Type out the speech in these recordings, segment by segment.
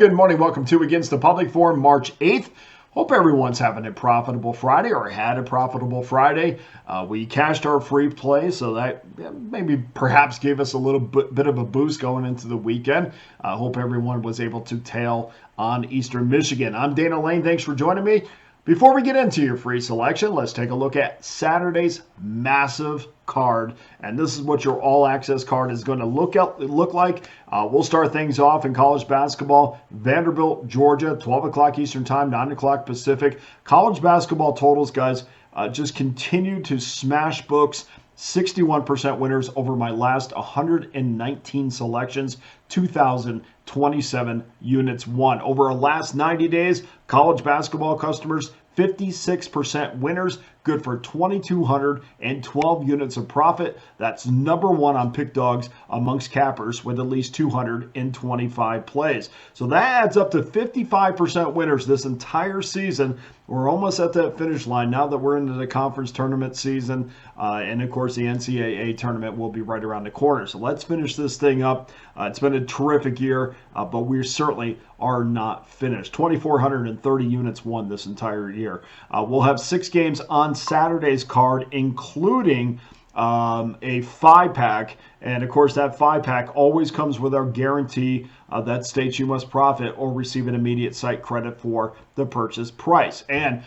Good morning. Welcome to Against the Public for March 8th. Hope everyone's having a profitable Friday or had a profitable Friday. We cashed our free play, so that maybe perhaps gave us a little bit of a boost going into the weekend. I hope everyone was able to tail on Eastern Michigan. I'm Dana Lane. Thanks for joining me. Before we get into your free selection, let's take a look at Saturday's massive card. And this is what your all-access card is going to look like. We'll start things off in college basketball. Vanderbilt, Georgia, 12 o'clock Eastern Time, 9 o'clock Pacific. College basketball totals, guys, just continue to smash books. 61% winners over my last 119 selections, 2,027 units won. Over our last 90 days, college basketball customers, 56% winners, good for 2,212 units of profit. That's number one on Pick Dawgz amongst cappers with at least 225 plays. So that adds up to 55% winners this entire season. We're almost at that finish line now that we're into the conference tournament season. And of course, the NCAAB tournament will be right around the corner. So let's finish this thing up. It's been a terrific year, but we certainly are not finished. 2,430 units won this entire year. We'll have 6 games on Saturday's card, including a 5-pack. And of course, that 5-pack always comes with our guarantee that states you must profit or receive an immediate site credit for the purchase price. And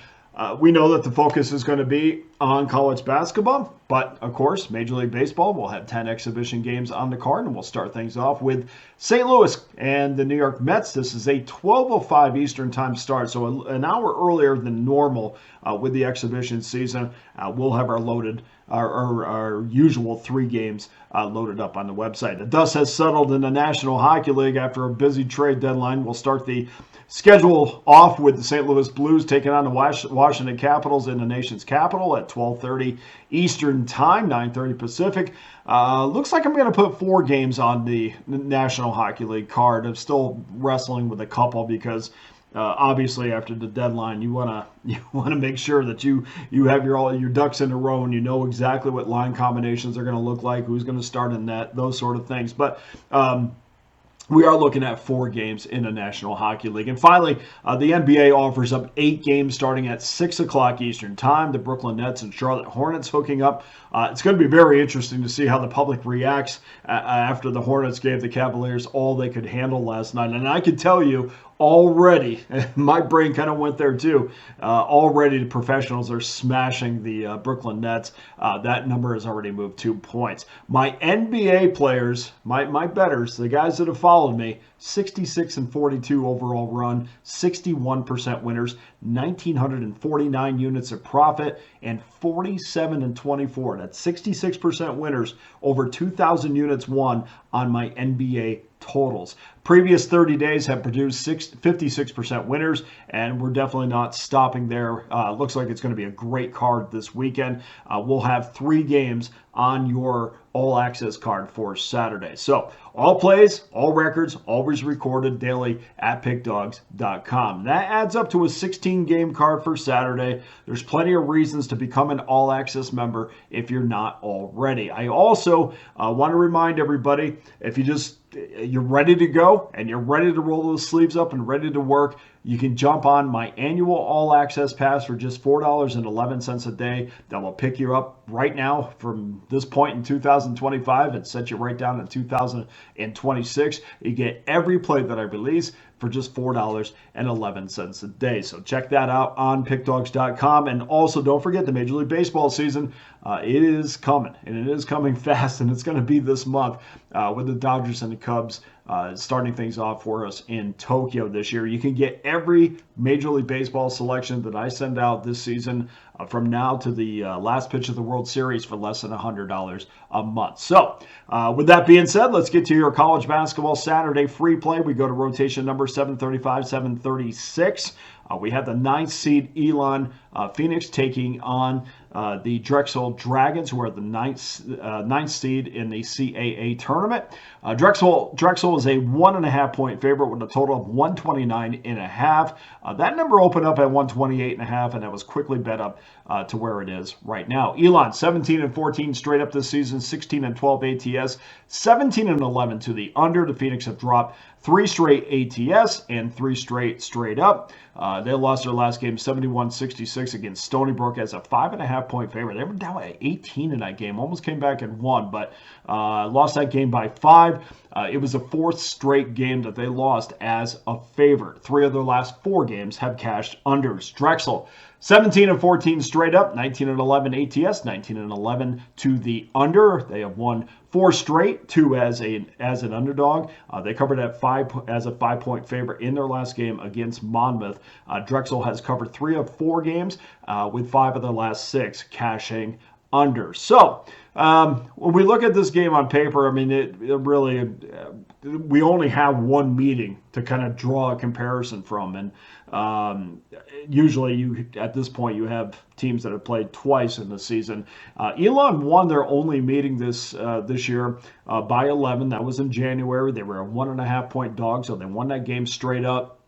we know that the focus is going to be on college basketball, but of course, Major League Baseball will have 10 exhibition games on the card, and we'll start things off with St. Louis and the New York Mets. This is a 12:05 Eastern Time start, so an hour earlier than normal with the exhibition season. We'll have our usual 3 games loaded up on the website. The dust has settled in the National Hockey League after a busy trade deadline. We'll start the schedule off with the St. Louis Blues taking on the Washington Capitals in the nation's capital at 12:30 Eastern Time, 9:30 Pacific. Looks like I'm going to put 4 games on the National Hockey League card. I'm still wrestling with a couple because obviously after the deadline you want to make sure that you have all your ducks in a row and you know exactly what line combinations are going to look like, who's going to start in net, those sort of things. But we are looking at 4 games in the National Hockey League. And finally, the NBA offers up 8 games starting at 6 o'clock Eastern Time. The Brooklyn Nets and Charlotte Hornets hooking up. It's going to be very interesting to see how the public reacts after the Hornets gave the Cavaliers all they could handle last night. And I can tell you, already, my brain kind of went there too, already the professionals are smashing the Brooklyn Nets. That number has already moved 2 points. My NBA players, my bettors, the guys that have followed me, 66-42 overall run, 61% winners, 1,949 units of profit, and 47-24. That's 66% winners, over 2,000 units won on my NBA totals. Previous 30 days have produced 56% winners, and we're definitely not stopping there. Looks like it's going to be a great card this weekend. We'll have 3 games on your all-access card for Saturday. So all plays, all records, always recorded daily at pickdawgz.com. That adds up to a 16-game card for Saturday. There's plenty of reasons to become an all-access member if you're not already. I also want to remind everybody, if you're ready to go and you're ready to roll those sleeves up and ready to work, you can jump on my annual all-access pass for just $4.11 a day. That will pick you up right now from this point in 2025 and set you right down in 2026. You get every play that I release for just $4.11 a day. So check that out on pickdawgz.com. And also don't forget the Major League Baseball season. It is coming, and it is coming fast, and it's going to be this month with the Dodgers and the Cubs starting things off for us in Tokyo this year. You can get every Major League Baseball selection that I send out this season from now to the last pitch of the World Series for less than $100 a month. So with that being said, let's get to your college basketball Saturday free play. We go to rotation number 735, 736. We have the 9th seed Elon Phoenix taking on the Drexel Dragons, who are the ninth seed in the CAA tournament. Drexel is a 1.5-point favorite with a total of 129.5. That number opened up at 128.5, and that was quickly bet up to where it is right now. Elon 17-14 straight up this season, 16-12 ATS, 17-11 to the under. The Phoenix have dropped 3 straight ATS and 3 straight up. They lost their last game 71-66 against Stony Brook as a 5.5-point favorite. They were down at 18 in that game, almost came back and won, but lost that game by 5. It was the 4th straight game that they lost as a favorite. 3 of their last 4 games have cashed unders. Drexel, 17-14 straight up, 19-11 ATS, 19-11 to the under. They have won 4 straight, 2 as an underdog. They covered at 5 as a 5-point favorite in their last game against Monmouth. Drexel has covered 3 of 4 games with 5 of the last 6 cashing under. So when we look at this game on paper, I mean, it really, we only have one meeting to kind of draw a comparison from. And usually at this point, you have teams that have played twice in the season. Elon won their only meeting this year by 11. That was in January. They were a 1.5-point dog, so they won that game straight up.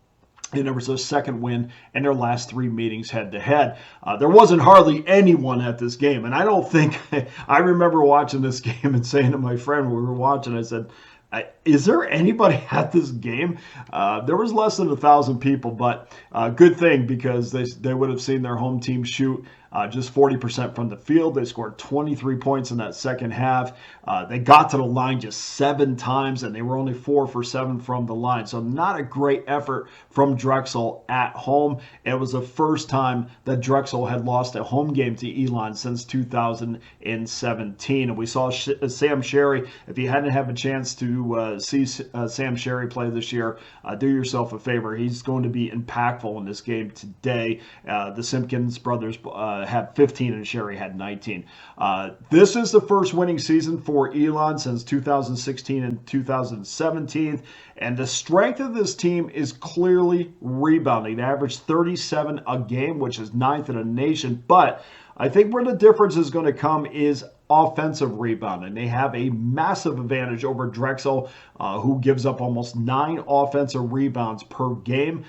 And there was a second win in their last 3 meetings head-to-head. There wasn't hardly anyone at this game. And I don't think, I remember watching this game and saying to my friend when we were watching, I said, is there anybody at this game? There was less than 1,000 people, but good thing because they would have seen their home team shoot just 40% from the field. They scored 23 points in that second half. They got to the line just 7 times, and they were only 4 for 7 from the line. So not a great effort from Drexel at home. It was the first time that Drexel had lost a home game to Elon since 2017. And we saw Sam Sherry. If you hadn't had a chance to see Sam Sherry play this year, do yourself a favor. He's going to be impactful in this game today. The Simpkins brothers had 15 and Sherry had 19. This is the first winning season for Elon since 2016 and 2017. And the strength of this team is clearly rebounding. They average 37 a game, which is 9th in the nation. But I think where the difference is going to come is offensive rebounding. They have a massive advantage over Drexel, who gives up almost 9 offensive rebounds per game.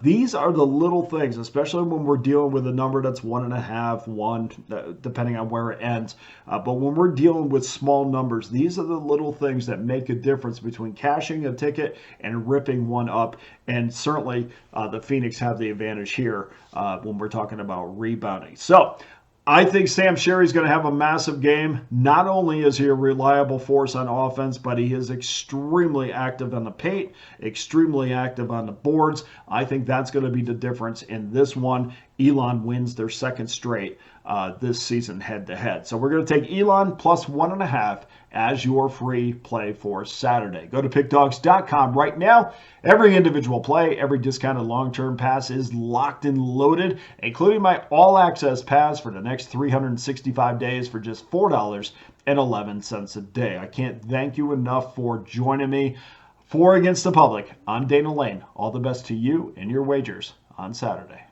These are the little things, especially when we're dealing with a number that's 1.5, 1, depending on where it ends. But when we're dealing with small numbers, these are the little things that make a difference between cashing a ticket and ripping one up. And certainly the Phoenix have the advantage here when we're talking about rebounding. So I think Sam Sherry's going to have a massive game. Not only is he a reliable force on offense, but he is extremely active on the paint, extremely active on the boards. I think that's going to be the difference in this one. Elon wins their 2nd straight this season head-to-head. So we're going to take Elon plus 1.5 as your free play for Saturday. Go to pickdawgz.com right now. Every individual play, every discounted long-term pass is locked and loaded, including my all-access pass for the next 365 days for just $4.11 a day. I can't thank you enough for joining me for Against the Public. I'm Dana Lane. All the best to you and your wagers on Saturday.